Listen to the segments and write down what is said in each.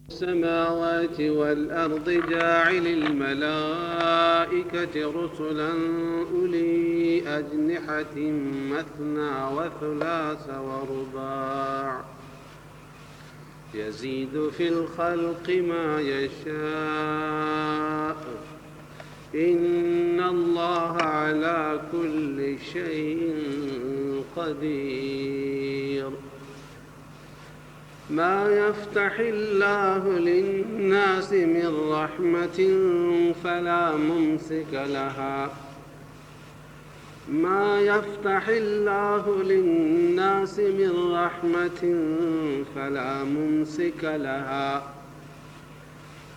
السماوات والأرض جاعل الملائكة رسلا أولي أجنحة مثنى وثلاث ورباع يزيد في الخلق ما يشاء إن الله على كل شيء قدير ما يفتح الله للناس من رحمة فلا ممسك لها ما يفتح الله للناس من رحمة فلا ممسك لها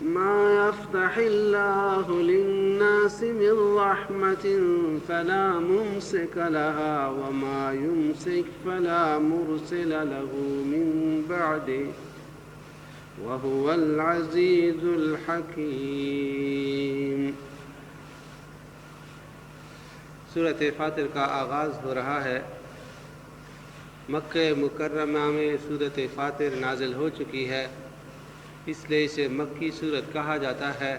ما يفتح الله للناس من رحمة فلا ممسك لها وما يمسك فلا مرسل له من بعده وهو العزيز الحكيم۔ سورۃ فاطر کا آغاز ہو رہا ہے۔ مکہ مکرمہ میں سورۃ فاطر نازل ہو چکی ہے، اس لیے اسے مکی سورت کہا جاتا ہے۔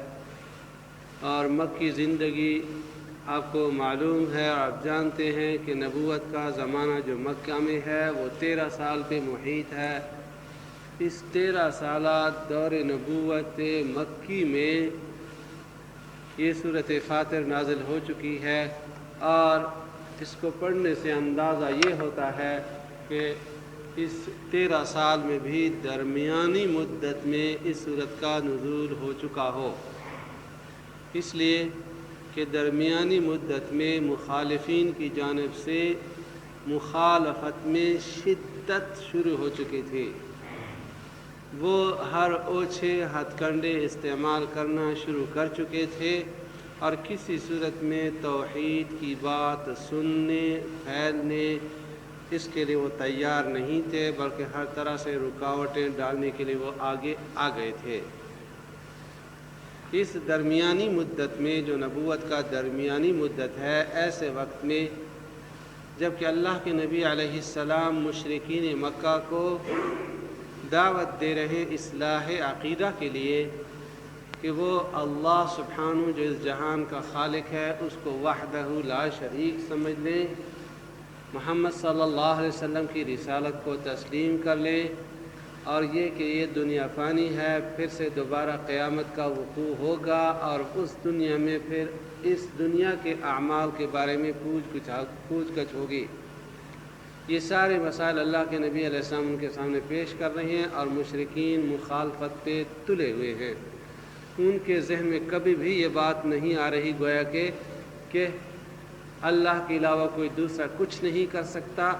اور مکی زندگی آپ کو معلوم ہے اور آپ جانتے ہیں کہ نبوت کا زمانہ جو مکہ میں ہے وہ 13 سال پہ محیط ہے۔ اس 13 سالہ دور نبوت مکی میں یہ سورۃ فاطر نازل ہو چکی ہے، اور اس کو پڑھنے سے اندازہ یہ ہوتا ہے کہ اس 13 سال میں بھی درمیانی مدت میں اس سورت کا نزول ہو چکا ہو، اس لیے کہ درمیانی مدت میں مخالفین کی جانب سے مخالفت میں شدت شروع ہو چکی تھی۔ وہ ہر اوچھے ہتھ کنڈے استعمال کرنا شروع کر چکے تھے، اور کسی صورت میں توحید کی بات سننے پھیلنے اس کے لیے وہ تیار نہیں تھے، بلکہ ہر طرح سے رکاوٹیں ڈالنے کے لیے وہ آگے آ گئے تھے۔ اس درمیانی مدت میں جو نبوت کا درمیانی مدت ہے، ایسے وقت میں جب کہ اللہ کے نبی علیہ السلام مشرکین مکہ کو دعوت دے رہے اصلاح عقیدہ کے لیے کہ وہ اللہ سبحانہ جو اس جہان کا خالق ہے اس کو وحدہ لا شریک سمجھ لیں، محمد صلی اللہ علیہ وسلم کی رسالت کو تسلیم کر لیں، اور یہ کہ یہ دنیا فانی ہے، پھر سے دوبارہ قیامت کا وقوع ہوگا، اور اس دنیا میں پھر اس دنیا کے اعمال کے بارے میں پوچھ گچھ ہوگی۔ یہ سارے مسائل اللہ کے نبی علیہ السلام ان کے سامنے پیش کر رہے ہیں، اور مشرکین مخالفت پہ تلے ہوئے ہیں۔ ان کے ذہن میں کبھی بھی یہ بات نہیں آ رہی گویا کہ اللہ کے علاوہ کوئی دوسرا کچھ نہیں کر سکتا،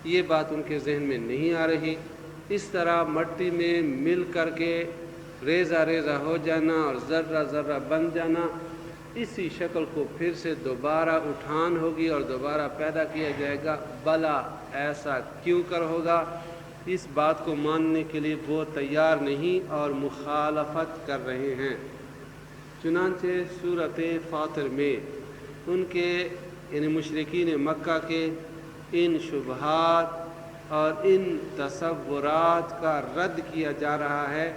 یہ بات ان کے ذہن میں نہیں آ رہی۔ اس طرح مٹی میں مل کر کے ریزہ ریزہ ہو جانا اور ذرہ ذرہ بن جانا، اسی شکل کو پھر سے دوبارہ اٹھان ہوگی اور دوبارہ پیدا کیا جائے گا۔ بھلا ایسا کیوں کر ہوگا؟ اس بات کو ماننے کے لیے وہ تیار نہیں اور مخالفت کر رہے ہیں۔ چنانچہ سورۃ فاطر میں ان کے یعنی مشرکین مکہ کے ان شبہات اور ان تصورات کا رد کیا جا رہا ہے۔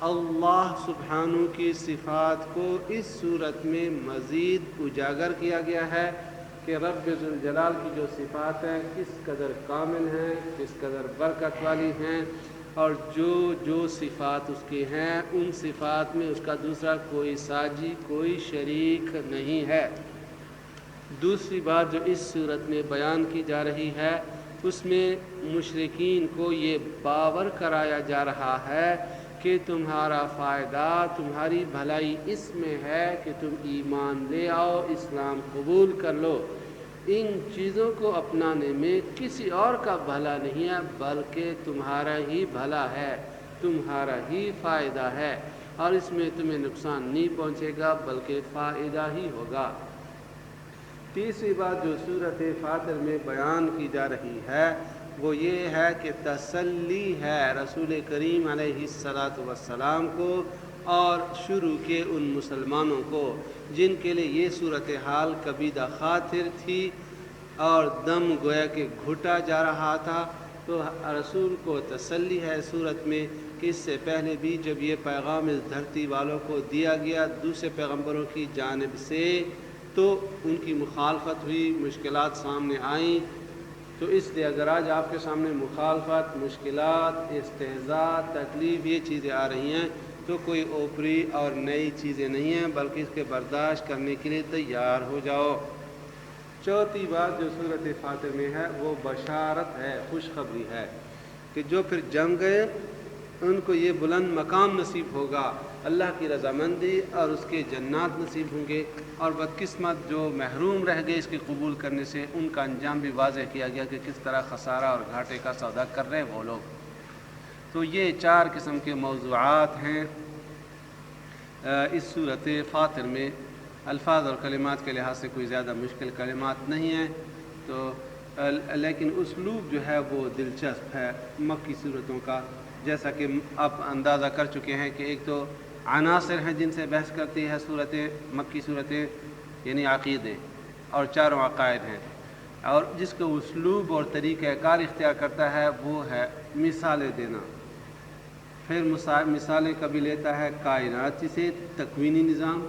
اللہ سبحانہ کی صفات کو اس صورت میں مزید اجاگر کیا گیا ہے کہ رب ذوالجلال کی جو صفات ہیں کس قدر کامل ہیں، کس قدر برکت والی ہیں، اور جو صفات اس کی ہیں ان صفات میں اس کا دوسرا کوئی ساجی کوئی شریک نہیں ہے۔ دوسری بات جو اس صورت میں بیان کی جا رہی ہے، اس میں مشرکین کو یہ باور کرایا جا رہا ہے کہ تمہارا فائدہ، تمہاری بھلائی اس میں ہے کہ تم ایمان لے آؤ، اسلام قبول کر لو۔ ان چیزوں کو اپنانے میں کسی اور کا بھلا نہیں ہے، بلکہ تمہارا ہی بھلا ہے، تمہارا ہی فائدہ ہے، اور اس میں تمہیں نقصان نہیں پہنچے گا بلکہ فائدہ ہی ہوگا۔ تیسری بات جو سورۃ فاطر میں بیان کی جا رہی ہے وہ یہ ہے کہ تسلی ہے رسول کریم علیہ السلام کو اور شروع کے ان مسلمانوں کو جن کے لیے یہ صورتحال کبیدہ خاطر تھی اور دم گویا کہ گھٹا جا رہا تھا، تو رسول کو تسلی ہے صورت میں کہ اس سے پہلے بھی جب یہ پیغام اس دھرتی والوں کو دیا گیا دوسرے پیغمبروں کی جانب سے تو ان کی مخالفت ہوئی، مشکلات سامنے آئیں. تو اس لیے اگر آج آپ کے سامنے مخالفت، مشکلات، استہزاء، تکلیف یہ چیزیں آ رہی ہیں تو کوئی اوپری اور نئی چیزیں نہیں ہیں، بلکہ اس کے برداشت کرنے کے لیے تیار ہو جاؤ. چوتھی بات جو صورت فاطر میں ہے وہ بشارت ہے، خوشخبری ہے کہ جو پھر جم گئے ان کو یہ بلند مقام نصیب ہوگا، اللہ کی رضامندی اور اس کے جنات نصیب ہوں گے. اور بدقسمت جو محروم رہ گئے اس کے قبول کرنے سے ان کا انجام بھی واضح کیا گیا کہ کس طرح خسارہ اور گھاٹے کا سودا کر رہے وہ لوگ. تو یہ 4 قسم کے موضوعات ہیں اس صورت فاطر میں. الفاظ اور کلمات کے لحاظ سے کوئی زیادہ مشکل کلمات نہیں ہیں تو لیکن اسلوب جو ہے وہ دلچسپ ہے مکی صورتوں کا. جیسا کہ آپ اندازہ کر چکے ہیں کہ ایک تو عناصر ہیں جن سے بحث کرتی ہے صورتیں، مکی صورتیں، یعنی عقیدے اور 4 عقائد ہیں، اور جس کو اسلوب اور طریقہ کار اختیار کرتا ہے وہ ہے مثالیں دینا. پھر مثالیں کبھی لیتا ہے کائناتی سے، تکوینی نظام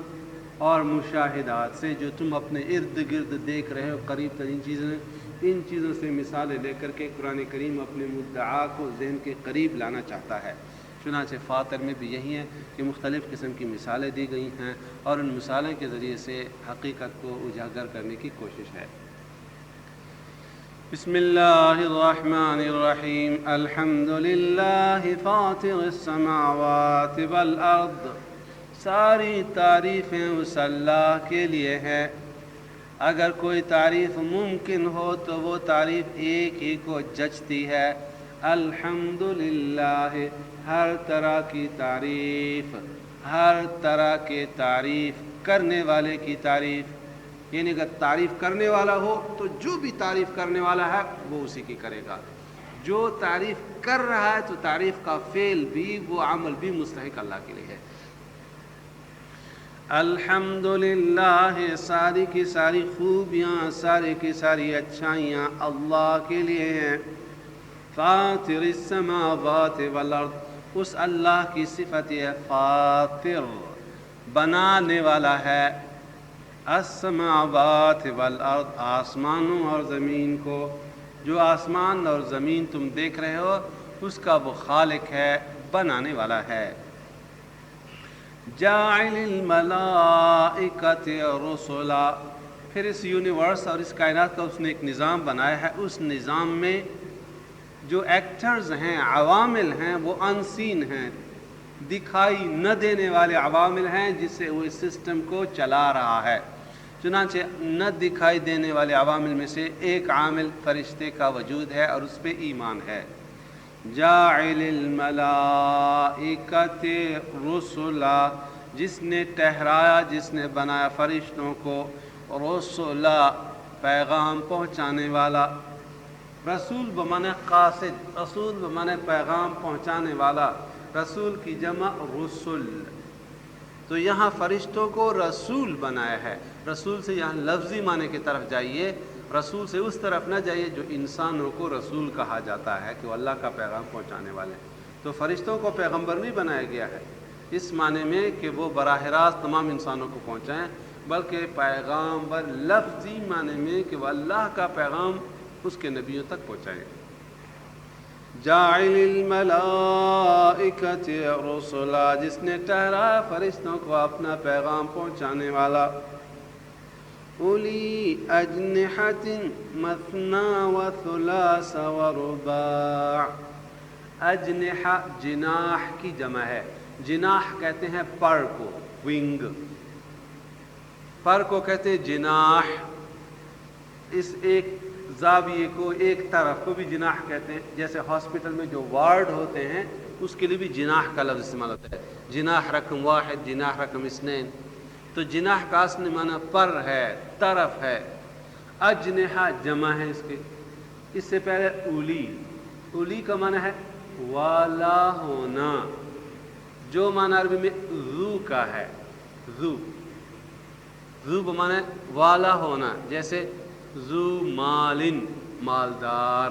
اور مشاہدات سے جو تم اپنے ارد گرد دیکھ رہے ہو قریب ترین چیزیں، ان چیزوں سے مثالیں لے کر کے قرآن کریم اپنے مدعا کو ذہن کے قریب لانا چاہتا ہے. چنانچہ فاطر میں بھی یہی ہے کہ مختلف قسم کی مثالیں دی گئی ہیں اور ان مثالوں کے ذریعے سے حقیقت کو اجاگر کرنے کی کوشش ہے. بسم اللہ الرحمن الرحیم. الحمد للہ فاطر السماوات والارض. ساری تعریفیں اس اللہ کے لیے ہیں. اگر کوئی تعریف ممکن ہو تو وہ تعریف ایک ہی کو جچتی ہے. الحمد للہ، ہر طرح کی تعریف، ہر طرح کے تعریف کرنے والے کی تعریف، یعنی اگر تعریف کرنے والا ہو تو جو بھی تعریف کرنے والا ہے وہ اسی کی کرے گا. جو تعریف کر رہا ہے تو تعریف کا فعل بھی، وہ عمل بھی مستحق اللہ کے لیے ہے. الحمدللہ، ساری کی ساری خوبیاں، ساری کی ساری اچھائیاں اللہ کے لیے ہیں. فاطر السماوات والارض، اس اللہ کی صفت ہے فاطر، بنانے والا ہے. السماوات والارض، آسمانوں اور زمین کو. جو آسمان اور زمین تم دیکھ رہے ہو اس کا وہ خالق ہے، بنانے والا ہے. جاعل الملائکۃ رسلا، پھر اس یونیورس اور اس کائنات کا اس نے ایک نظام بنایا ہے. اس نظام میں جو ایکٹرز ہیں، عوامل ہیں، وہ انسین ہیں، دکھائی نہ دینے والے عوامل ہیں جس سے وہ اس سسٹم کو چلا رہا ہے. چنانچہ نہ دکھائی دینے والے عوامل میں سے ایک عامل فرشتے کا وجود ہے اور اس پہ ایمان ہے. جاعل الملائکۃ رسلا، جس نے ٹھہرایا، جس نے بنایا فرشتوں کو، رسلا، پیغام پہنچانے والا. رسول بمعنی قاصد، رسول بمعنی پیغام پہنچانے والا. رسول کی جمع رسل. تو یہاں فرشتوں کو رسول بنایا ہے. رسول سے یہاں لفظی معنی کی طرف جائیے، رسول سے اس طرف نہ جائیے جو انسانوں کو رسول کہا جاتا ہے کہ وہ اللہ کا پیغام پہنچانے والے. تو فرشتوں کو پیغمبر نہیں بنایا گیا ہے اس معنی میں کہ وہ براہ راست تمام انسانوں کو پہنچائیں، بلکہ پیغامبر لفظی معنی میں کہ وہ اللہ کا پیغام اس کے نبیوں تک پہنچائیں. جاعل الملائکۃ رسلا، جس نے ٹھہرایا فرشتوں کو اپنا پیغام پہنچانے والا. اولی اجنحۃ مثنی وثلاث ورباع. اجنحہ جناح کی جمع ہے. جناح کہتے ہیں پر کو، ونگ. پر کو کہتے ہیں جناح. اس ایک زاویے کو، ایک طرف کو بھی جناح کہتے ہیں. جیسے ہاسپٹل میں جو وارڈ ہوتے ہیں اس کے لیے بھی جناح کا لفظ استعمال ہوتا ہے. جناح رقم 1، جناح رقم 2. تو جناح کا اصل معنی پر ہے، طرف ہے. اجنحہ جمع ہے اس کے. اس سے پہلے اولی، اولی کا معنی ہے والا ہونا، جو معنی عربی میں ذو کا ہے. ذو، ذو بمعنی والا ہونا. جیسے ذو مالن، مالدار.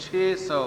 600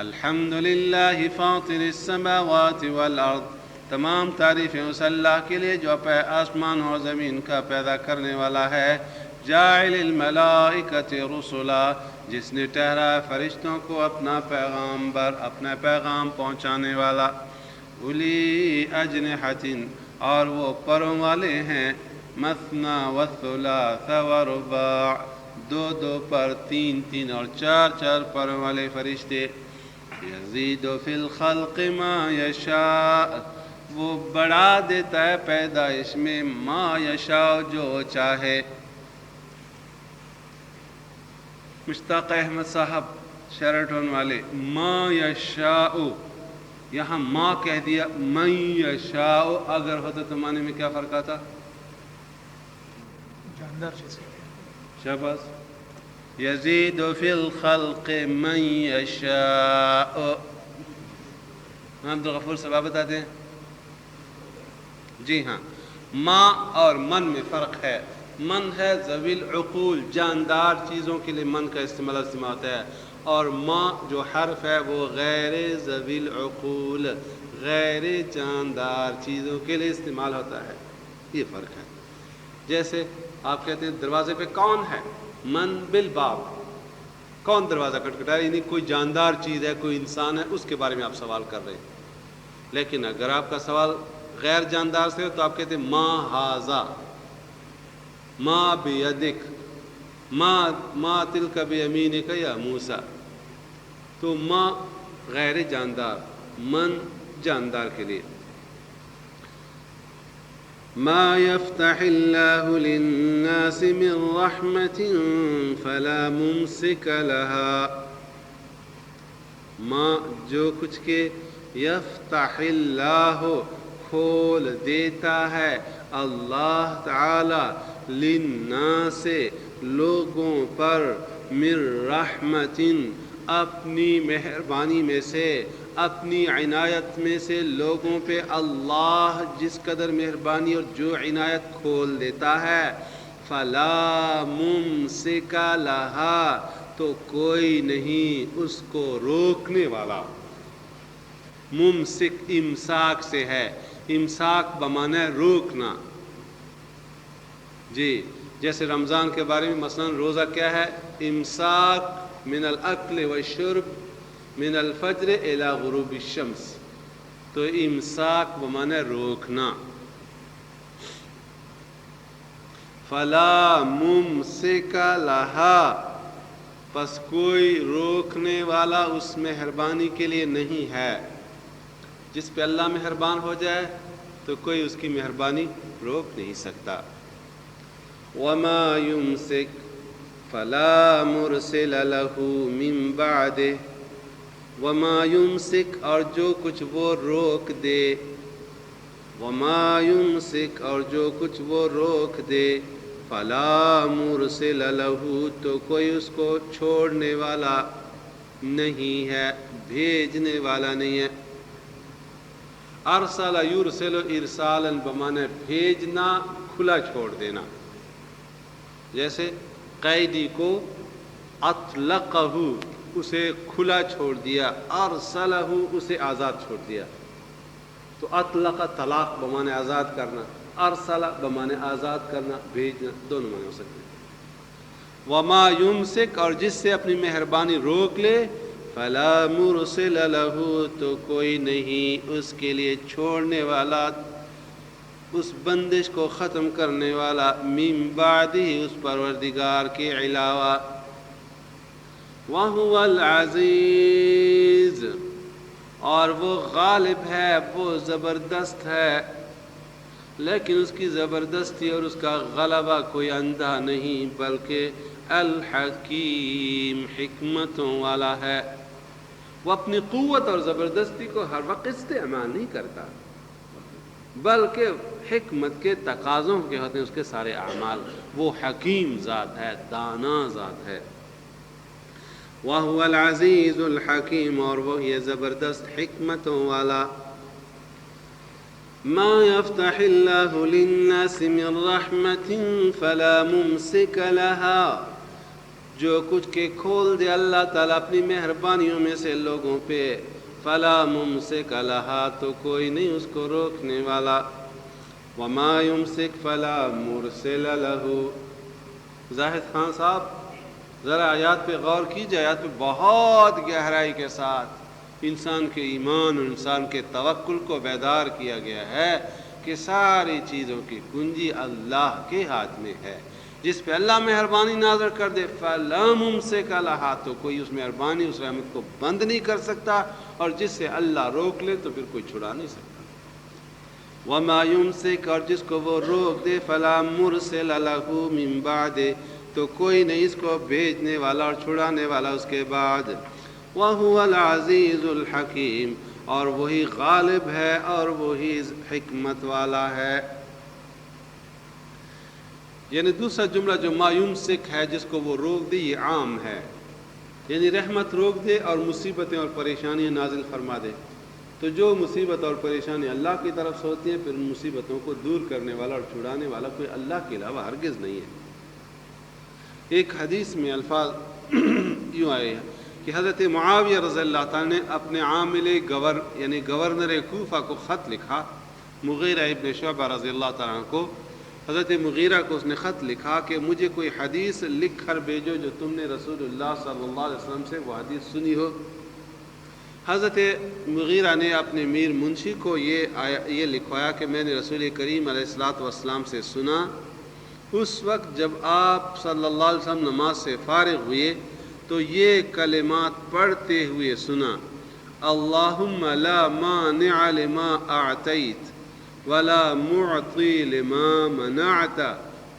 الحمدللہ فاطر السماوات والارض، تمام تعریفیں اس اللہ کے لیے جو آسمان اور زمین کا پیدا کرنے والا ہے، جاعل الملائکۃ رسلا، جس نے ٹھہرایا فرشتوں کو اپنا پیغامبر، اپنا پیغام پہنچانے والا، اولی اجنحۃ، اور وہ پروں والے ہیں، مثنی وثلاث ورباع، دو دو پر، تین تین اور چار چار پروں والے فرشتے، یزید فی الخلق ما یشاء، وہ بڑھا دیتا ہے پیدائش میں، ما یشاء، جو چاہے۔ مشتاق احمد صاحب شیراٹون والے، ما یشاء، یہاں ما کہہ دیا، من یشاء اگر ہوتا تو معنی میں کیا فرق آتا؟ جاندار چیز۔ شاباش۔ یزید فی الخلق من یشاء، عبد الغفور صاحب بتاتے ہیں؟ جی ہاں، ما اور من میں فرق ہے۔ من ہے ذوی العقول، جاندار چیزوں کے لیے من کا استعمال ہوتا ہے، اور ما جو حرف ہے وہ غیر ذوی العقول، غیر جاندار چیزوں کے لیے استعمال ہوتا ہے، یہ فرق ہے۔ جیسے آپ کہتے ہیں دروازے پہ کون ہے؟ من بالباب، کون دروازہ کھٹکھٹا ہے، یعنی کوئی جاندار چیز ہے، کوئی انسان ہے، اس کے بارے میں آپ سوال کر رہے ہیں۔ لیکن اگر آپ کا سوال غیر جاندار سے ہو تو آپ کہتے ہیں ما ھذا، ما بیدک، ما تلک بیمینک یا موسیٰ، تو ما غیر جاندار، من جاندار کے لیے۔ ما یفتح اللہ للناس من رحمت فلا ممسک لها، ما جو کچھ کے یفتح اللہ کھول دیتا ہے اللہ تعالی للناس لوگوں پر، من رحمت اپنی مہربانی میں سے، اپنی عنایت میں سے لوگوں پہ اللہ جس قدر مہربانی اور جو عنایت کھول دیتا ہے، فلا ممسک لہا، تو کوئی نہیں اس کو روکنے والا۔ ممسک امساک سے ہے، امساک بمعنی روکنا۔ جی جیسے رمضان کے بارے میں مثلا روزہ کیا ہے؟ امساک من الاکل والشرب من الفجر الى غروب الشمس، تو امساک بمعنی روکنا۔ فلا ممسک لہا، پس کوئی روکنے والا اس مہربانی کے لیے نہیں ہے۔ جس پہ اللہ مہربان ہو جائے تو کوئی اس کی مہربانی روک نہیں سکتا۔ وما یمسک فلا مرسل لہ من بعدہ، وما یمسک، اور جو کچھ وہ روک دے، وما یمسک، اور جو کچھ وہ روک دے، فلا مرسل لہ، تو کوئی اس کو چھوڑنے والا نہیں ہے، بھیجنے والا نہیں ہے۔ ارسل یرسل ارسالا بمعنی بھیجنا، کھلا چھوڑ دینا۔ جیسے قیدی کو اطلقہ، اسے کھلا چھوڑ دیا، ارسلہ، اسے آزاد چھوڑ دیا۔ تو اطلق طلاق بمعنی آزاد کرنا، ارسلہ بمعنی آزاد کرنا، بھیجنا، دونوں معنی ہو سکتے ہیں۔ وما یمسک، اور جس سے اپنی مہربانی روک لے، فلا مرسل لہ، تو کوئی نہیں اس کے لیے چھوڑنے والا، اس بندش کو ختم کرنے والا، من بعدہ، اس پروردگار کے علاوہ۔ وَهُوَ الْعَزِيزُ، اور وہ غالب ہے، وہ زبردست ہے، لیکن اس کی زبردستی اور اس کا غلبہ کوئی اندھا نہیں، بلکہ الحکیم، حکمتوں والا ہے۔ وہ اپنی قوت اور زبردستی کو ہر وقت استعمال نہیں کرتا، بلکہ حکمت کے تقاضوں کے ہوتے ہیں اس کے سارے اعمال۔ وہ حکیم ذات ہے، دانا ذات ہے۔ وَهُوَ الْعَزِيزُ الْحَكِيمُ، اور وہ یہ زبردست حکمتوں والا۔ مَا يَفْتَحِ اللَّهُ لِلنَّاسِ مِن رَحْمَةٍ فَلَا مُمْسِكَ لَهَا، جو کچھ کے کھول دے اللہ تعالیٰ اپنی مہربانیوں میں سے لوگوں پہ، فلا ممسک لہا تو کوئی نہیں اس کو روکنے والا، وما یمسک فلا مرسل لہ۔ زاہد خان صاحب ذرا آیات پہ غور کیجیے، آیات پہ بہت گہرائی کے ساتھ انسان کے ایمان اور انسان کے توکل کو بیدار کیا گیا ہے کہ ساری چیزوں کی کنجی اللہ کے ہاتھ میں ہے۔ جس پہ اللہ مہربانی نازل کر دے فلا ممسک لہا تو کوئی اس مہربانی اس رحمت کو بند نہیں کر سکتا، اور جس سے اللہ روک لے تو پھر کوئی چھڑا نہیں سکتا۔ وما یمسک، اور جس کو وہ روک دے، فلا مرسل لہ من بعد تو کوئی نہیں اس کو بھیجنے والا اور چھڑانے والا اس کے بعد۔ وَهُوَ الْعَزِيزُ الْحَكِيمُ، اور وہی غالب ہے اور وہی حکمت والا ہے۔ یعنی دوسرا جملہ جو ما یمسک ہے، جس کو وہ روک دے، یہ عام ہے، یعنی رحمت روک دے اور مصیبتیں اور پریشانیاں نازل فرما دے، تو جو مصیبت اور پریشانی اللہ کی طرف سے ہوتی ہیں، پھر مصیبتوں کو دور کرنے والا اور چھڑانے والا کوئی اللہ کے علاوہ ہرگز نہیں ہے۔ ایک حدیث میں الفاظ یوں آئے ہیں کہ حضرت معاویہ رضی اللہ تعالیٰ نے اپنے عامل یعنی گورنر کوفہ کو خط لکھا، مغیرہ ابن شعبہ رضی اللہ تعالیٰ عنہ کو۔ حضرت مغیرہ کو اس نے خط لکھا کہ مجھے کوئی حدیث لکھ کر بھیجو جو تم نے رسول اللہ صلی اللہ علیہ وسلم سے وہ حدیث سنی ہو۔ حضرت مغیرہ نے اپنے میر منشی کو یہ لکھوایا کہ میں نے رسول کریم علیہ الصلوۃ والسلام سے سنا، اس وقت جب آپ صلی اللہ علیہ وسلم نماز سے فارغ ہوئے تو یہ کلمات پڑھتے ہوئے سنا، اللہم لا مانع لما اعطیت ولا معطی لما منعت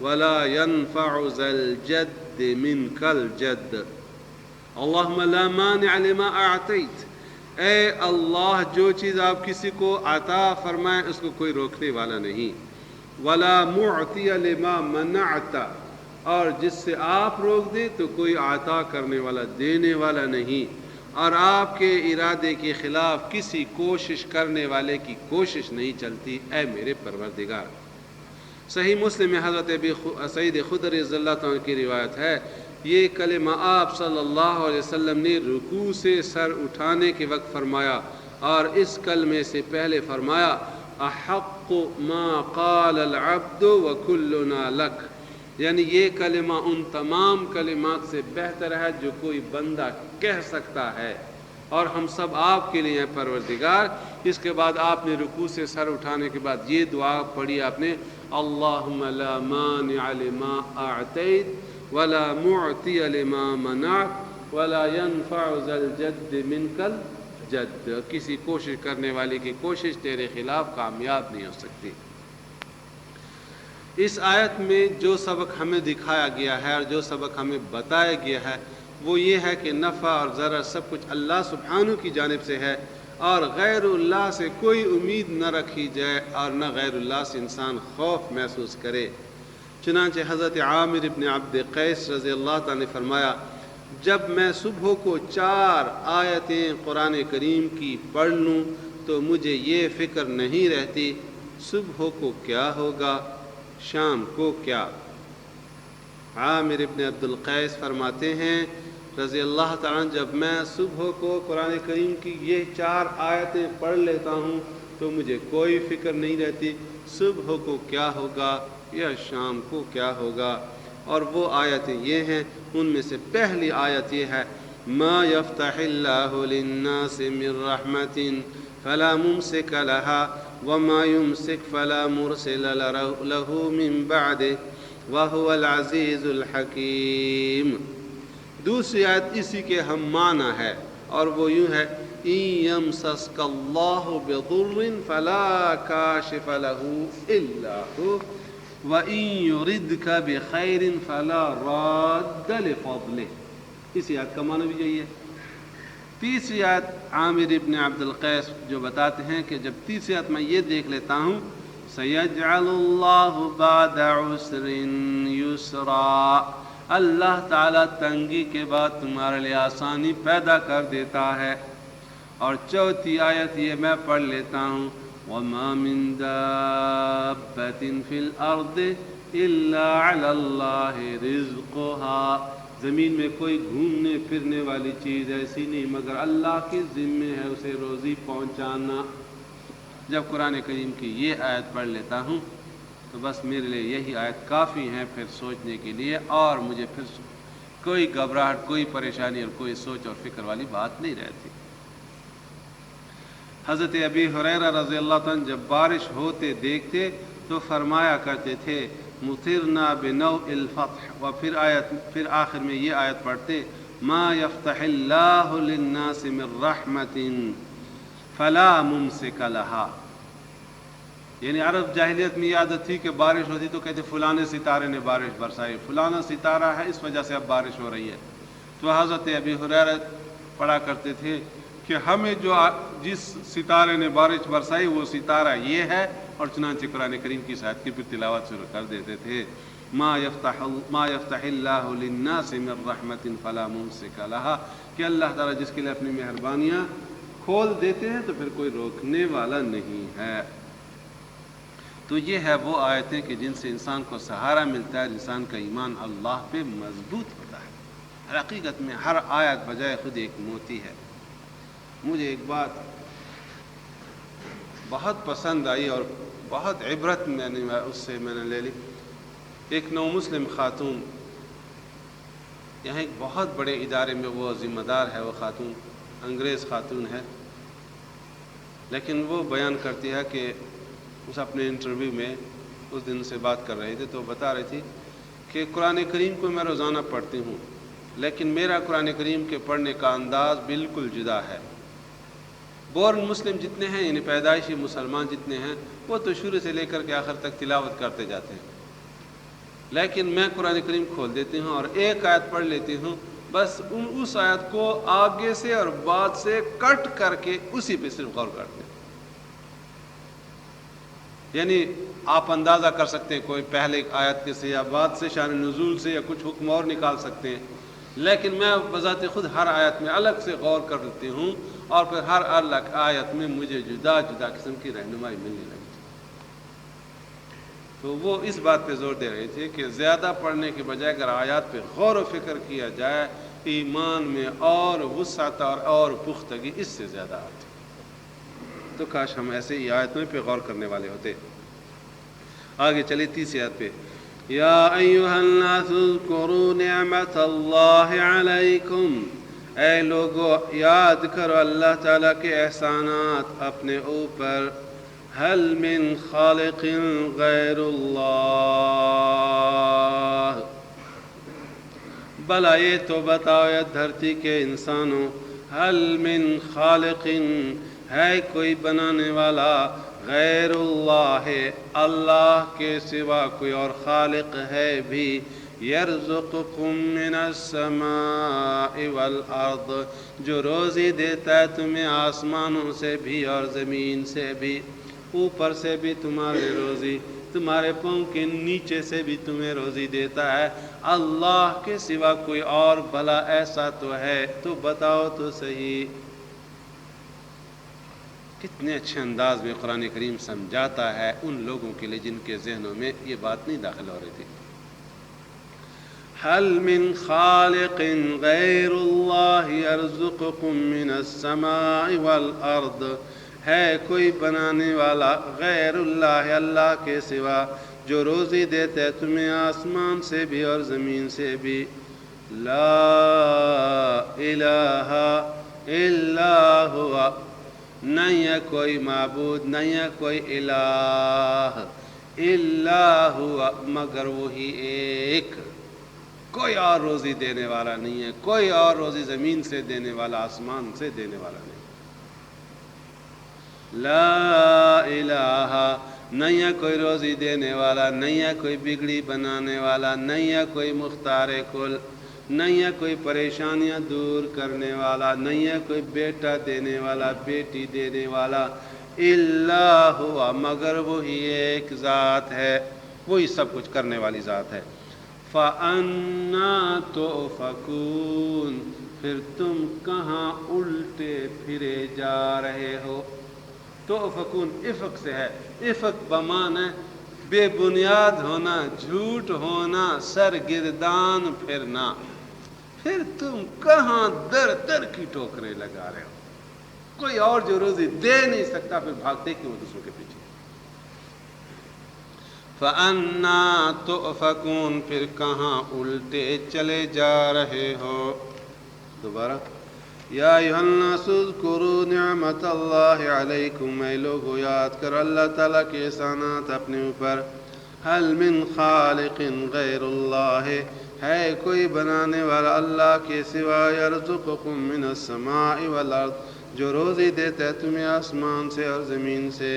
ولا ينفع ذا الجد منک الجد۔ اللہم لا مانع لما اعطیت، اے اللہ جو چیز آپ کسی کو عطا فرمائیں اس کو کوئی روکنے والا نہیں، ولا معطی لما منعت، اور جس سے آپ روک دیں تو کوئی عطا کرنے والا دینے والا نہیں، اور آپ کے ارادے کے خلاف کسی کوشش کرنے والے کی کوشش نہیں چلتی، اے میرے پروردگار۔ صحیح مسلم میں حضرت سعید خدری رضی اللہ عنہ کی روایت ہے، یہ کلمہ آپ صلی اللہ علیہ وسلم نے رکوع سے سر اٹھانے کے وقت فرمایا، اور اس کلمے سے پہلے فرمایا احق ما قال العبد وکلنا لک، یعنی یہ کلمہ ان تمام کلمات سے بہتر ہے جو کوئی بندہ کہہ سکتا ہے، اور ہم سب آپ کے لیے ہیں پروردگار۔ اس کے بعد آپ نے رکوع سے سر اٹھانے کے بعد یہ دعا پڑھی آپ نے، اللہم لا مانع لما اعطیت ولا معطی لما منعت ولا ينفع ذا الجد منک الجد، کسی کوشش کرنے والے کی کوشش تیرے خلاف کامیاب نہیں ہو سکتی۔ اس آیت میں جو سبق ہمیں دکھایا گیا ہے اور جو سبق ہمیں بتایا گیا ہے وہ یہ ہے کہ نفع اور ضرر سب کچھ اللہ سبحانہ کی جانب سے ہے، اور غیر اللہ سے کوئی امید نہ رکھی جائے اور نہ غیر اللہ سے انسان خوف محسوس کرے۔ چنانچہ حضرت عامر ابن عبد قیس رضی اللہ تعالیٰ نے فرمایا، جب میں صبح کو 4 آیتیں قرآن کریم کی پڑھ لوں تو مجھے یہ فکر نہیں رہتی صبح کو کیا ہوگا، شام کو کیا۔ عامر ابن عبد القیس فرماتے ہیں رضی اللہ تعالیٰ، جب میں صبح کو قرآن کریم کی یہ 4 آیتیں پڑھ لیتا ہوں تو مجھے کوئی فکر نہیں رہتی صبح کو کیا ہوگا یا شام کو کیا ہوگا۔ اور وہ آیتیں یہ ہیں، ان میں سے پہلی آیت یہ ہے، ما یفتح اللہ للناس من رحمت فلا ممسک لها وما یمسک فلا مرسل له من بعده وهو العزیز الحکیم۔ دوسری آیت اسی کے ہم معنی ہے، اور وہ یوں ہے، ان یمسسک اللہ بضر فلا کاشف له الا هو وَإِن يُرِدْكَ بِخَيْرٍ فَلَا رَادَّ لِفَضْلِهِ۔ اس آیت کا معنی بھی یہی ہے۔ تیسری آیت عامر ابن عبد القیس جو بتاتے ہیں کہ جب تیسری آیت میں یہ دیکھ لیتا ہوں، سَيَجْعَلُ اللَّهُ بَعْدَ عُسْرٍ يُسْرًا، اللہ تعالیٰ تنگی کے بعد تمہارے لیے آسانی پیدا کر دیتا ہے۔ اور چوتھی آیت یہ میں پڑھ لیتا ہوں، وَمَا مِن دَابَّةٍ فِي الْأَرْضِ إِلَّا عَلَى اللَّهِ رِزْقُهَا زمین میں کوئی گھومنے پھرنے والی چیز ایسی نہیں مگر اللہ کے ذمے ہے اسے روزی پہنچانا۔ جب قرآن کریم کی یہ آیت پڑھ لیتا ہوں تو بس میرے لیے یہی آیت کافی ہیں پھر سوچنے کے لیے، اور مجھے پھر کوئی گھبراہٹ، کوئی پریشانی اور کوئی سوچ اور فکر والی بات نہیں رہتی۔ حضرت ابی ہریرہ رضی اللہ عنہ جب بارش ہوتے دیکھتے تو فرمایا کرتے تھے مطرنا بنوء الفتح، و پھر آخر میں یہ آیت پڑھتے ما یفتح اللہ للناس من رحمت فلا ممسک لها۔ یعنی عرب جاہلیت میں یہ عادت تھی کہ بارش ہوتی تو کہتے فلانے ستارے نے بارش برسائی، فلانا ستارہ ہے اس وجہ سے اب بارش ہو رہی ہے۔ تو حضرت ابی ہریرہ پڑھا کرتے تھے کہ ہمیں جس ستارے نے بارش برسائی وہ ستارہ یہ ہے، اور چنانچہ قرآن کریم کی آیت کی پھر تلاوت شروع کر دیتے تھے ما یفتح اللہ للناس من رحمت فلا ممسک لها، کہ اللہ تعالیٰ جس کے لیے اپنی مہربانیاں کھول دیتے ہیں تو پھر کوئی روکنے والا نہیں ہے۔ تو یہ ہے وہ آیتیں کہ جن سے انسان کو سہارا ملتا ہے، انسان کا ایمان اللہ پہ مضبوط ہوتا ہے۔ حقیقت میں ہر آیت بجائے خود ایک موتی ہے۔ مجھے ایک بات بہت پسند آئی اور بہت عبرت میں نے لے لی۔ ایک نو مسلم خاتون، یہاں ایک بہت بڑے ادارے میں وہ ذمہ دار ہے، وہ خاتون انگریز خاتون ہے، لیکن وہ بیان کرتی ہے کہ اس اپنے انٹرویو میں اس دن سے بات کر رہی تھی تو بتا رہی تھی کہ قرآن کریم کو میں روزانہ پڑھتی ہوں، لیکن میرا قرآن کریم کے پڑھنے کا انداز بالکل جدا ہے۔ بورن مسلم جتنے ہیں، یعنی پیدائشی مسلمان جتنے ہیں، وہ تو شروع سے لے کر کے آخر تک تلاوت کرتے جاتے ہیں، لیکن میں قرآن کریم کھول دیتی ہوں اور ایک آیت پڑھ لیتی ہوں، بس اس آیت کو آگے سے اور بعد سے کٹ کر کے اسی پہ صرف غور کرتے ہیں۔ یعنی آپ اندازہ کر سکتے ہیں کوئی پہلے آیت کے سے یا بعد سے شان نزول سے یا کچھ حکم اور نکال سکتے ہیں، لیکن میں بذات خود ہر آیت میں الگ سے غور کر لیتی ہوں، اور پھر ہر الگ آیت میں مجھے جدا جدا قسم کی رہنمائی ملنے لگی۔ تو وہ اس بات پہ زور دے رہے تھے کہ زیادہ پڑھنے کے بجائے اگر آیات پہ غور و فکر کیا جائے، ایمان میں اور وسعت اور پختگی اس سے زیادہ آتی۔ تو کاش ہم ایسے ہی آیتوں پہ غور کرنے والے ہوتے۔ آگے چلے تیسری آیت پہ، یا ایھا الناس اذکروا نعمت اللہ علیکم، اے لوگو یاد کرو اللہ تعالیٰ کے احسانات اپنے اوپر، هل من خالق غیر اللہ، بھلا یہ تو بتاؤ یا دھرتی کے انسانوں، هل من خالق، ہے کوئی بنانے والا، غیر اللہ، اللہ کے سوا کوئی اور خالق ہے بھی، یرزقکم من السماء والارض، جو روزی دیتا ہے تمہیں آسمانوں سے بھی اور زمین سے بھی، اوپر سے بھی تمہارے روزی، تمہارے پاؤں کے نیچے سے بھی تمہیں روزی دیتا ہے، اللہ کے سوا کوئی اور بھلا ایسا تو ہے؟ تو بتاؤ تو صحیح۔ کتنے اچھے انداز میں قرآن کریم سمجھاتا ہے ان لوگوں کے لیے جن کے ذہنوں میں یہ بات نہیں داخل ہو رہی تھی۔ هل من خالق غیر اللہ یرزقکم من السماء والارض، ہے کوئی بنانے والا غیر اللہ، اللہ کے سوا، جو روزی دیتے ہے تمہیں آسمان سے بھی اور زمین سے بھی، لا الہ الا ہوا، نہیں ہے کوئی معبود، نہیں ہے کوئی الہ، الا ہوا، مگر وہی ایک، کوئی اور روزی دینے والا نہیں ہے، کوئی اور روزی زمین سے دینے والا، آسمان سے دینے والا نہیں۔ لا الہ، نہیں ہے کوئی روزی دینے والا، نہیں ہے کوئی بگڑی بنانے والا، نہیں ہے کوئی مختار کل، نہیں ہے کوئی پریشانیاں دور کرنے والا، نہیں ہے کوئی بیٹا دینے والا، بیٹی دینے والا، الا ہوا، مگر وہی ایک ذات ہے، وہی سب کچھ کرنے والی ذات ہے۔ فَأَنَّا تُؤْفَكُونَ، پھر تم کہاں الٹے پھرے جا رہے ہو؟ تؤفکون افق سے ہے، افق بمعنی بے بنیاد ہونا، جھوٹ ہونا، سرگردان پھرنا۔ پھر تم کہاں در در کی ٹوکریں لگا رہے ہو؟ کوئی اور جو روزی دے نہیں سکتا پھر بھاگتے کیوں دوسروں کے پیچھے؟ فَأَنَّا تُؤْفَكُونَ، پھر کہاں الٹے چلے جا رہے ہو؟ دوبارہ، یا ایھا الناس اذکروا نعمت اللہ علیکم، اے لوگو یاد کرو اللہ تعالیٰ کے احسانات اپنے اوپر. هل من خالق غیر اللہ، ہے کوئی بنانے والا اللہ کے سوا، یرزقکم من السماء والارض، جو روزی دیتا ہے تمہیں آسمان سے اور زمین سے.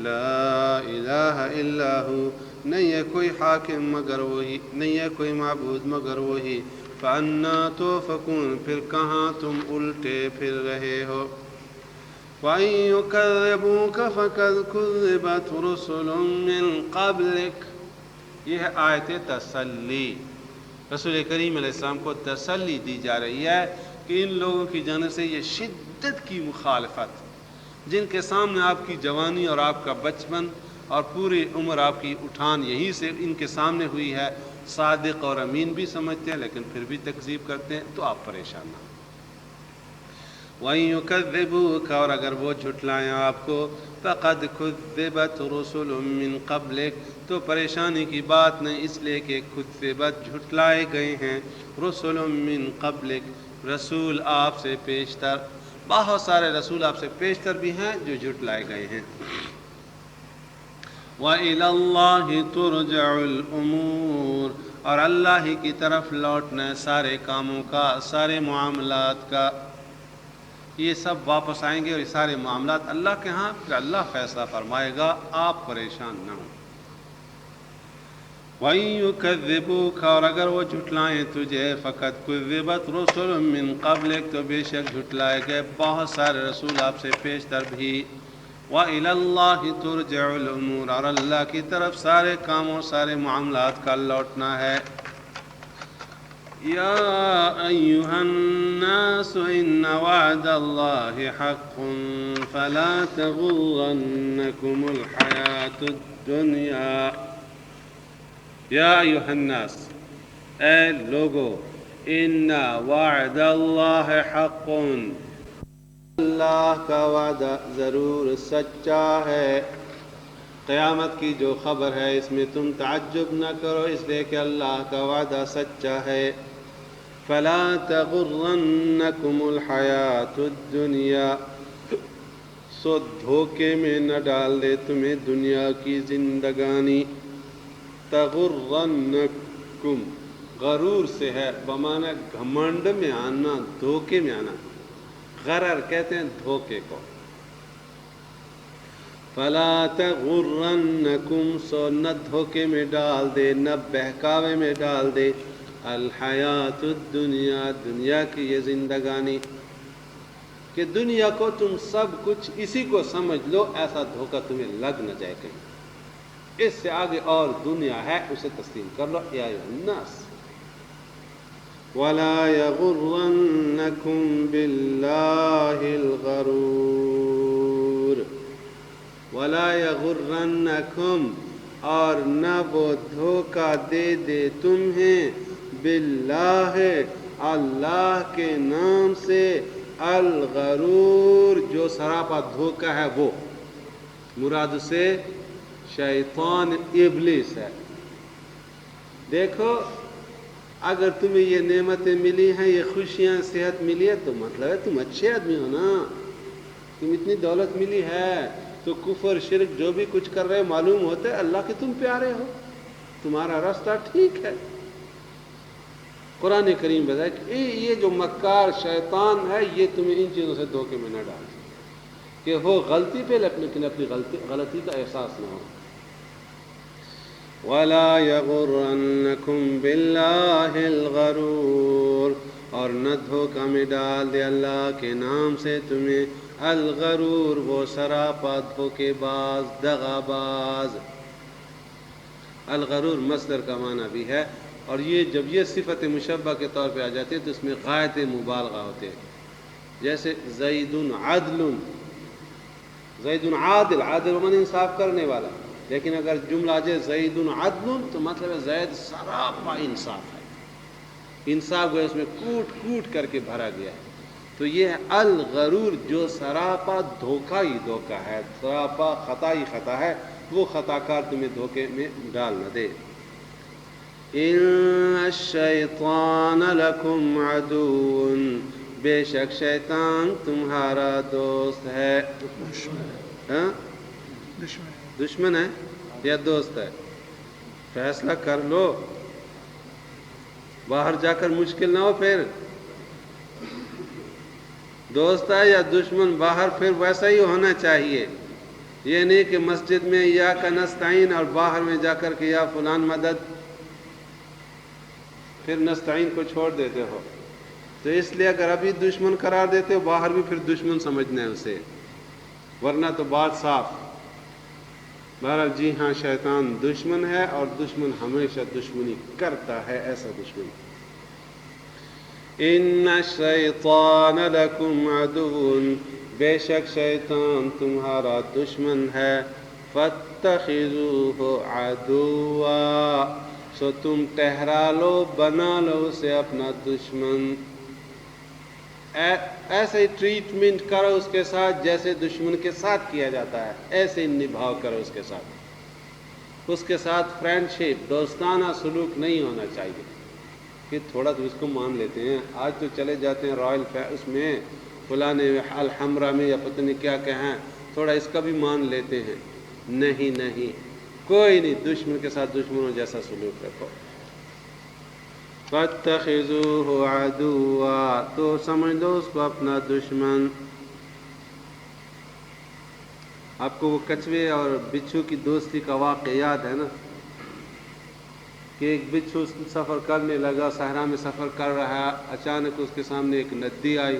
لا الہ الا ہو، نہیں ہے کوئی حاکم مگر وہی، نہیں ہے کوئی معبود مگر وہی. فَأَنَّا تُؤْفَكُونَ، پھر کہاں تم الٹے پھر رہے ہو؟ وَإِن يُكَذِّبُوكَ فَقَدْ كُذِّبَتْ رُسُلٌ مِّن قَبْلِكَ، یہ ہے آیت تسلی. رسول کریم علیہ السلام کو تسلی دی جا رہی ہے کہ ان لوگوں کی جانب سے یہ شدت کی مخالفت، جن کے سامنے آپ کی جوانی اور آپ کا بچپن اور پوری عمر آپ کی اٹھان یہیں سے ان کے سامنے ہوئی ہے، صادق اور امین بھی سمجھتے ہیں لیکن پھر بھی تکذیب کرتے ہیں، تو آپ پریشان نہ ہوں. وَإِن يُكَذِّبُوكَ، اور اگر وہ جھٹلائیں آپ کو، فَقَدْ كُذِّبَتْ رُسُلٌ مِّن قَبْلِكَ، تو پریشانی کی بات نہیں، اس لیے کہ کذبت جھٹلائے گئے ہیں، رُسُلٌ مِّن قَبْلِكَ، رسول آپ سے پیشتر، بہت سارے رسول آپ سے پیشتر بھی ہیں جو جھٹلائے گئے ہیں. وَإِلَى اللَّهِ تُرْجَعُ الْأُمُورُ، اور اللہ ہی کی طرف لوٹنا ہے سارے کاموں کا، سارے معاملات کا. یہ سب واپس آئیں گے اور یہ سارے معاملات اللہ کے ہاں، پھر اللہ فیصلہ فرمائے گا، آپ پریشان نہ ہوں. وَإِن يُكَذِّبُوكَ، اور اگر وہ جھٹلائیں تجھے، فَقَدْ كُذِّبَتْ رُسُلٌ مِّن قَبْلِكَ، تو بے شک جھٹلائے گئے بہت سارے رسول آپ سے پیشتر بھی. وَإِلَى اللَّهِ تُرْجَعُ الْأُمُورُ، اور اللہ کی طرف سارے کاموں سارے معاملات کا لوٹنا ہے. یا ایھا الناس ان وعد اللہ حق فلا تغرنکم الحیاۃ الدنیا. یا ایھا الناس، اے لوگو، ان وعد اللہ حق، اللہ کا وعدہ ضرور سچا ہے. قیامت کی جو خبر ہے اس میں تم تعجب نہ کرو، اس لیے کہ اللہ کا وعدہ سچا ہے. فلا تغرنکم الحیاۃ الدنیا، سو دھوکے میں نہ ڈال دے تمہیں دنیا کی زندگانی. تغرنکم غرور سے ہے، بمعنی گھمنڈ میں آنا، دھوکے میں آنا. غرر کہتے ہیں دھوکے کو. فلا تغرنکم، سو نہ دھوکے میں ڈال دے، نہ بہکاوے میں ڈال دے، الحیات الدنیا، دنیا کی یہ زندگانی، کہ دنیا کو تم سب کچھ اسی کو سمجھ لو، ایسا دھوکہ تمہیں لگ نہ جائے کہیں. اس سے آگے اور دنیا ہے، اسے تسلیم کر لو. یا ایھا الناس وَلَا يَغُرَّنَّكُمْ بِاللَّهِ الْغَرُورُ، وَلَا يَغُرَّنَّكُمْ، اور نہ وہ دھوکہ دے دے تمہیں، باللہ، اللہ کے نام سے، الغرور، جو سراپا دھوکہ ہے وہ، مراد سے شیطان ابلیس ہے. دیکھو، اگر تمہیں یہ نعمتیں ملی ہیں، یہ خوشیاں، صحت ملی ہے، تو مطلب ہے تم اچھے آدمی ہو نا. تم اتنی دولت ملی ہے تو کفر شرک جو بھی کچھ کر رہے معلوم ہوتا ہے اللہ کے تم پیارے ہو، تمہارا راستہ ٹھیک ہے. قرآن کریم بتائے کہ یہ جو مکار شیطان ہے یہ تمہیں ان چیزوں سے دھوکے میں نہ ڈال کہ وہ غلطی پہ لیکن اپنی غلطی کا احساس نہ ہو. وَلَا يَغُرَّنَّكُمْ بِاللَّهِ الْغَرُورُ، اور نہ دھوکہ میں ڈال دے اللہ کے نام سے تمہیں الغرور، وہ سراپا دھوکے باز، دغا باز. الغرور مصدر کا معنی بھی ہے، اور یہ جب یہ صفت مشبہ کے طور پہ آ جاتی ہے تو اس میں غایت مبالغہ ہوتے ہیں. جیسے زید عدل، زید عادل، عادل من انصاف کرنے والا. لیکن اگر جملہ آ جائے زید عدل تو مطلب ہے زید سراپا انصاف ہے. انصاف گویا اس میں کوٹ کوٹ کر کے بھرا گیا ہے. تو یہ ہے الغرور جو سراپا دھوکہ ہی دھوکہ ہے، سراپا خطا ہی خطا ہے، وہ خطا کار تمہیں دھوکے میں ڈال نہ دے. ان الشیطان لکم عدو، بے شک شیطان تمہارا دوست ہے. ہاں دشمن ہے یا دوست ہے؟ فیصلہ کر لو، باہر جا کر مشکل نہ ہو. پھر دوست ہے یا دشمن، باہر پھر ویسا ہی ہونا چاہیے. یہ نہیں کہ مسجد میں یا کا نستعین اور باہر میں جا کر کے یا فلان مدد، پھر نستعین کو چھوڑ دیتے ہو. تو اس لیے اگر ابھی دشمن قرار دیتے ہو، باہر بھی پھر دشمن سمجھنا ہے اسے، ورنہ تو بات صاف. بہرحال جی ہاں، شیطان دشمن ہے اور دشمن ہمیشہ دشمنی کرتا ہے، ایسا دشمن. ان الشیطان لکم عدو، بے شک شیطان تمہارا دشمن ہے. فاتخذوہ عدوا، سو تم ٹھہرا لو، بنا لو اسے اپنا دشمن. ایسے ہی ٹریٹمنٹ کرو اس کے ساتھ جیسے دشمن کے ساتھ کیا جاتا ہے، ایسے ہی نبھاؤ کرو اس کے ساتھ. اس کے ساتھ فرینڈ شپ، دوستانہ سلوک نہیں ہونا چاہیے کہ تھوڑا تو اس کو مان لیتے ہیں. آج تو چلے جاتے ہیں رائل اس میں فلانے الحمرا میں یا پتہ نہیں کیا کہیں، تھوڑا اس کا بھی مان لیتے ہیں. نہیں نہیں، کوئی نہیں، دشمن کے ساتھ دشمنوں جیسا سلوک رکھو. فاتخذوہ عدوا، تو سمجھ لو اس کو اپنا دشمن. آپ کو وہ کچھوے اور بچھو کی دوستی کا واقعہ یاد ہے نا، کہ ایک بچھو سفر کرنے لگا، صحرا میں سفر کر رہا ہے، اچانک اس کے سامنے ایک ندی آئی.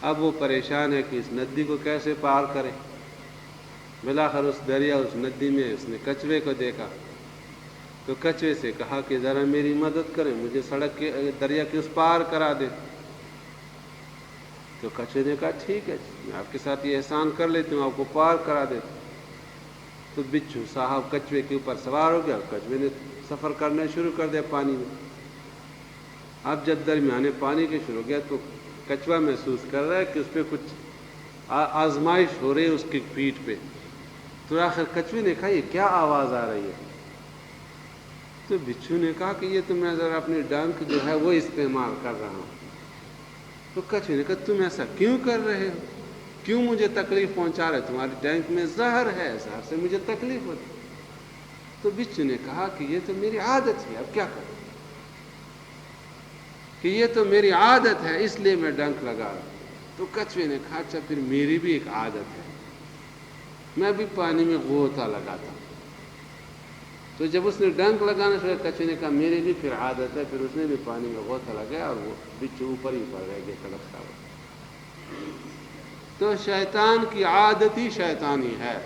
اب وہ پریشان ہے کہ اس ندی کو کیسے پار کرے. بلاخر اس دریا، اس ندی میں اس نے کچھوے کو دیکھا، تو کچھوے سے کہا کہ ذرا میری مدد کریں، مجھے سڑک کے دریا کے اس پار کرا دیں. تو کچھوے نے کہا ٹھیک ہے، میں آپ کے ساتھ یہ احسان کر لیتی ہوں، آپ کو پار کرا دیتا. تو بچھو صاحب کچھوے کے اوپر سوار ہو گیا، کچھوے نے سفر کرنا شروع کر دیا پانی میں. اب جب درمیانے پانی کے شروع گیا تو کچھوا محسوس کر رہا ہے کہ اس پہ کچھ آزمائش ہو رہی ہے اس کی پیٹھ پہ. تو آخر کچھوے نے کہا یہ کیا آواز آ رہی ہے. تو بچھو نے کہا کہ یہ تو میں ذرا اپنی ڈنک جو ہے وہ استعمال کر رہا ہوں. تو کچھوے نے کہا تم ایسا کیوں کر رہے ہو، کیوں مجھے تکلیف پہنچا رہے، تمہاری ڈنک میں زہر ہے، زہر سے مجھے تکلیف ہوتی. تو بچھو نے کہا کہ یہ تو میری عادت ہے، اب کیا کروں، کہ یہ تو میری عادت ہے اس لیے میں ڈنک لگا رہا ہوں. تو کچھوے نے کہا اچھا پھر میری بھی ایک عادت ہے، میں بھی پانی میں غوطہ لگاتا ہوں. تو جب اس نے ڈنک لگانا شروع کیا، کچھوے نے کہا میری بھی پھر عادت ہے، پھر اس نے بھی پانی میں غوطہ لگایا اور وہ بچھو اوپر ہی پڑ رہ گیا تڑپتا ہوا. تو شیطان کی عادت ہی شیطانی ہے.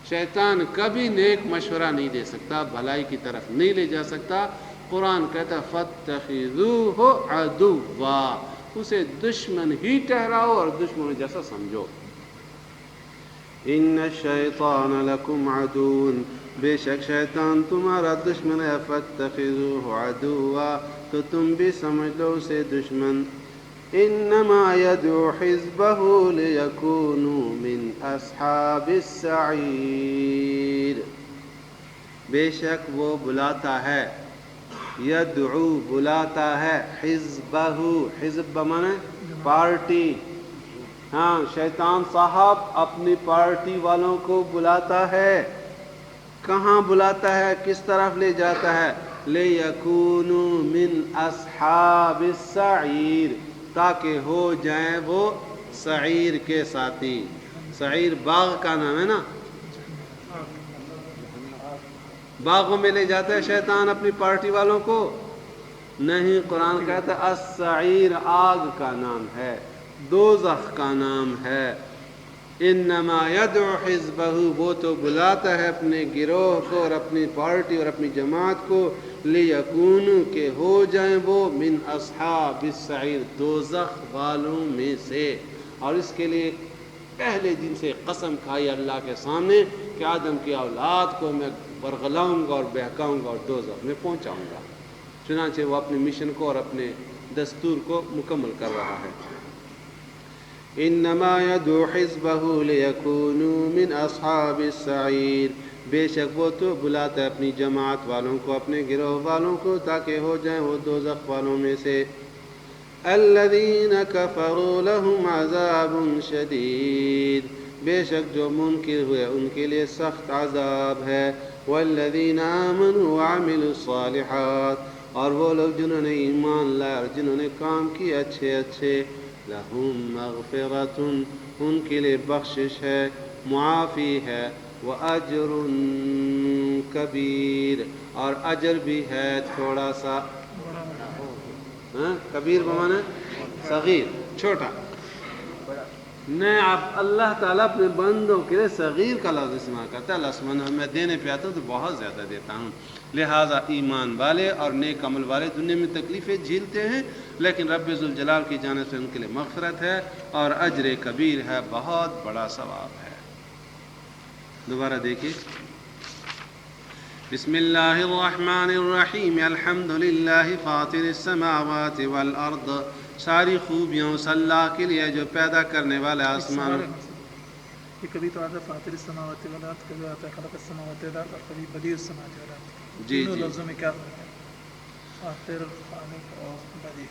شیطان کبھی نیک مشورہ نہیں دے سکتا، بھلائی کی طرف نہیں لے جا سکتا. قرآن کہتا ہے فاتخذوہ عدوا، اسے دشمن ہی ٹھہراؤ اور دشمن جیسا سمجھو. ان الشیطان لکم عدو، بے شک شیطان تمہارا دشمن ہے. فاتخذوہ عدوا، تو تم بھی سمجھ لو اسے دشمن. انما يدعو حزبه ليكونوا من اصحاب السعیر، بے شک وہ بلاتا ہے، یدعو بلاتا ہے، حزبہ، حزب بمانے پارٹی. ہاں شیطان صاحب اپنی پارٹی والوں کو بلاتا ہے. کہاں بلاتا ہے، کس طرف لے جاتا ہے؟ لِيَكُونُوا مِنْ أَصْحَابِ السَّعِيرِ، تاکہ ہو جائیں وہ سعیر کے ساتھی. سعیر باغ کا نام ہے نا، باغوں میں لے جاتا ہے شیطان اپنی پارٹی والوں کو. نہیں، قرآن کہتا ہے السعیر آگ کا نام ہے، دوزخ کا نام ہے. انما یدعو حزبہ، وہ تو بلاتا ہے اپنے گروہ کو اور اپنی پارٹی اور اپنی جماعت کو. لیکونوا، کہ ہو جائیں وہ من اصحاب السعیر، دوزخ والوں میں سے. اور اس کے لیے پہلے دن سے قسم کھائی اللہ کے سامنے کہ آدم کی اولاد کو میں برگلاؤں گا اور بہکاؤں گا اور دوزخ میں پہنچاؤں گا. چنانچہ وہ اپنے مشن کو اور اپنے دستور کو مکمل کر رہا ہے۔ انما يدعو حزبه ليكونوا من اصحاب السعیر، بے شک وہ تو بلاتا ہے اپنی جماعت والوں کو، اپنے گروہ والوں کو، تاکہ ہو جائیں وہ دوزخ والوں میں سے۔ الذین کفروا لهم عذاب شدید، بے شک جو منکر ہوئے ان کے لیے سخت عذاب ہے۔ والذین آمنوا وعملوا الصالحات، اور وہ لوگ جنہوں نے ایمان لائے اور جنہوں نے کام کیے اچھے اچھے، لہم مغفرۃ، ان کے لیے بخشش ہے، معافی ہے، وَأَجْرٌ کبیر، اور اجر بھی ہے تھوڑا سا، کبیر بمانے صغیر، چھوٹا۔ نہیں، آپ اللہ تعالیٰ اپنے بندوں کے لیے صغیر کا لفظ استعمال کرتا ہے۔ اللہ سبحانہ میں دینے پہ آتا ہوں تو بہت زیادہ دیتا ہوں، لہٰذا ایمان والے اور نیک عمل والے دنیا میں تکلیفیں جھیلتے ہیں، لیکن رب ذوالجلال کی جانب سے ان کے لیے مغفرت ہے اور اجر کبیر ہے، بہت بڑا ثواب ہے۔ دوبارہ دیکھیے، بسم اللہ الرحمن الرحیم، الحمد للہ فاطر السماوات والارض، ساری خوبیاں اس اللہ کے لیے جو پیدا کرنے والے آسمان۔ یہ کبھی تو آتا ہے فاطر السماوات والارض، کبھی آتا ہے خلق السماوات والارض، اور کبھی بدیع السماوات والارض۔ جی تینوں جی، لفظوں میں کیا فرق ہے؟ فاطر، خالق اور بدیع۔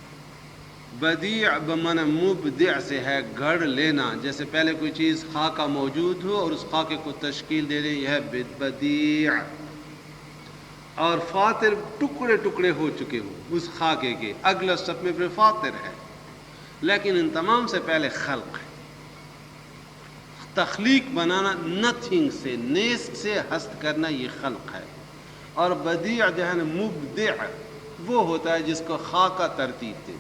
بدیع بمعنی مبدع سے ہے، گھڑ لینا، جیسے پہلے کوئی چیز خاکہ موجود ہو اور اس خاکے کو تشکیل دے دیں، یہ ہے بدیع۔ اور فاطر ٹکڑے ٹکڑے ہو چکے ہوں اس خاکے کے، اگلا سب میں پھر فاطر ہے، لیکن ان تمام سے پہلے خلق ہے، تخلیق بنانا، نتھنگ سے، نیست سے ہست کرنا، یہ خلق ہے۔ اور بدیع جو ہے نا مبدع، وہ ہوتا ہے جس کو خاکہ ترتیب دے،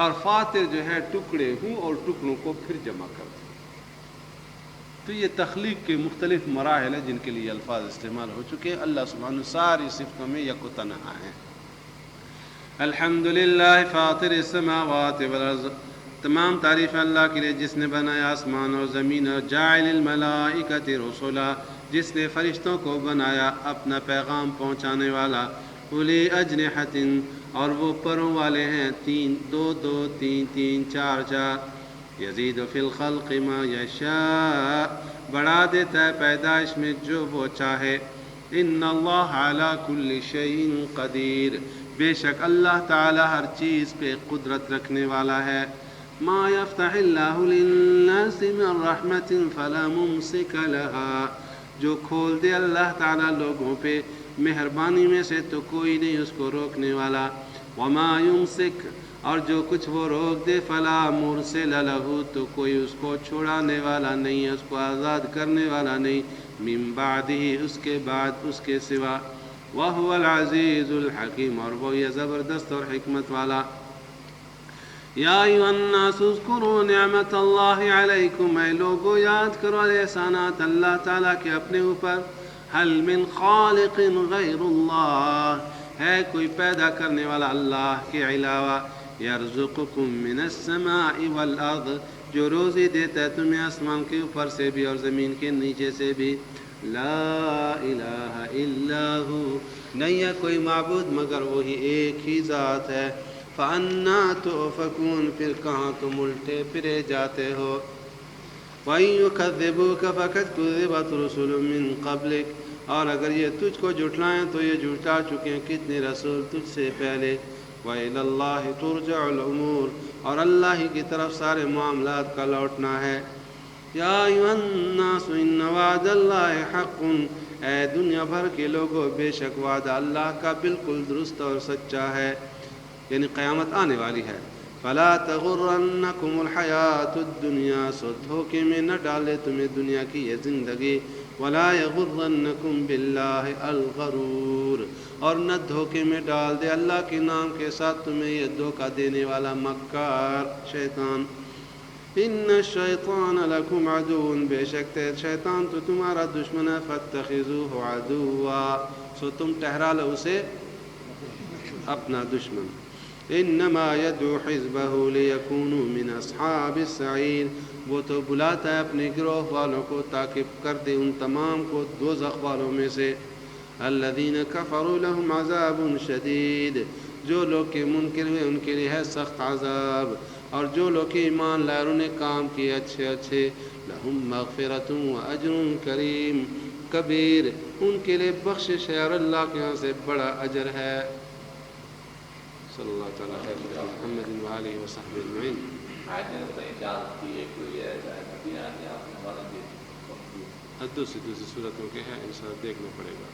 اور فاطر جو ہے ٹکڑے ہوں اور ٹکڑوں کو پھر جمع کر دیں۔ تو یہ تخلیق کے مختلف مراحل ہیں جن کے لیے الفاظ استعمال ہو چکے ہیں۔ اللہ سبحانہ ساری صفتوں میں یک و تنہا ہے۔ الحمدللہ فاطر السماوات والارض، تمام تعریف اللہ کے لیے جس نے بنایا آسمان اور زمین، اور جاعل الملائکۃ رسلا، جس نے فرشتوں کو بنایا اپنا پیغام پہنچانے والا، اولی اجنحۃ، اور وہ پروں والے ہیں، دو دو، تین تین، چار چار، یزید فی الخلق ما یشاء، بڑھا دیتا ہے پیدائش میں جو وہ چاہے۔ ان اللہ علی کل شیء قدیر، بے شک اللہ تعالی ہر چیز پہ قدرت رکھنے والا ہے۔ ما یفتح اللہ للناس من رحمت فلا ممسک لها، جو کھول دے اللہ تعالی لوگوں پہ مہربانی میں سے تو کوئی نہیں اس کو روکنے والا۔ وما یمسک، اور جو کچھ وہ روک دے، فلا مرسل لہ، تو کوئی اس کو چھڑانے والا نہیں ہے، اس کو آزاد کرنے والا نہیں، من بعدہ، اس کے بعد، اس کے سوا۔ وہو العزیز الحکیم، اور وہ یہ زبردست اور حکمت والا۔ یا ایھا الناس اذکروا نعمت اللہ علیکم، اے لوگو یاد کرو احسانات اللہ تعالیٰ کے اپنے اوپر۔ هل من خالق غیر اللہ، ہے کوئی پیدا کرنے والا اللہ کے علاوہ؟ یرزقکم من السماء والارض، جو روزی دیتا ہے تمہیں آسمان کے اوپر سے بھی اور زمین کے نیچے سے بھی۔ لا الہ الا ہو، نہیں ہے کوئی معبود مگر وہی ایک ہی ذات ہے۔ فَأَنَّا تُؤْفَكُونَ، پھر کہاں تم الٹے پھرے جاتے ہو۔ وَإِن يُكَذِّبُوكَ فَقَدْ كُذِّبَتْ رُسُلٌ مِّن قَبْلِكَ، اور اگر یہ تجھ کو جھٹلائیں تو یہ جھٹلا چکے ہیں کتنے رسول تجھ سے پہلے۔ وَإِلَى اللَّهِ تُرْجَعُ الْأُمُورُ، اور اللہ ہی کی طرف سارے معاملات کا لوٹنا ہے۔ یا ایھا الناس ان وعد اللہ حق، اے دنیا بھر کے لوگوں، بے شک وعدہ اللہ کا بالکل درست اور سچا ہے، یعنی قیامت آنے والی ہے۔ فلا تغرنکم الحیات الدنیا، سو دھوکے میں نہ ڈالے تمہیں دنیا کی یہ زندگی۔ ولا یغرنکم باللہ الغرور، اور نہ دھوکے میں ڈال دے اللہ کے نام کے ساتھ تمہیں یہ دھوکہ دینے والا مکار شیطان۔ ان الشیطان لکم عدو، بے شک شیطان تو تمہارا دشمن ہے۔ فاتخذوہ عدوا، سو تم ٹھہرا لو اسے اپنا دشمن۔ انما یدعو حزبہ لیکونوا من اصحاب السعیر، وہ تو بلاتا ہے اپنے گروہ والوں کو تاکہ کر دے ان تمام کو دوزخ والوں میں سے۔ الذین کفروا لهم عذاب شدید، جو لوگ کے منکر ہوئے ان کے لیے ہے سخت عذاب، اور جو لوگ ایمان لائے انہوں نے کام کیے اچھے اچھے، لہم مغفرۃ و اجر کریم کبیر، ان کے لیے بخشش ہے اور اللہ کے ہاں سے بڑا اجر ہے۔ صلی اللہ تعالیٰ علیہ محمد و آلہ و صحبہ اجمعین۔ دوسری صورتوں کے ہیں، انشاءاللہ دیکھنا پڑے گا۔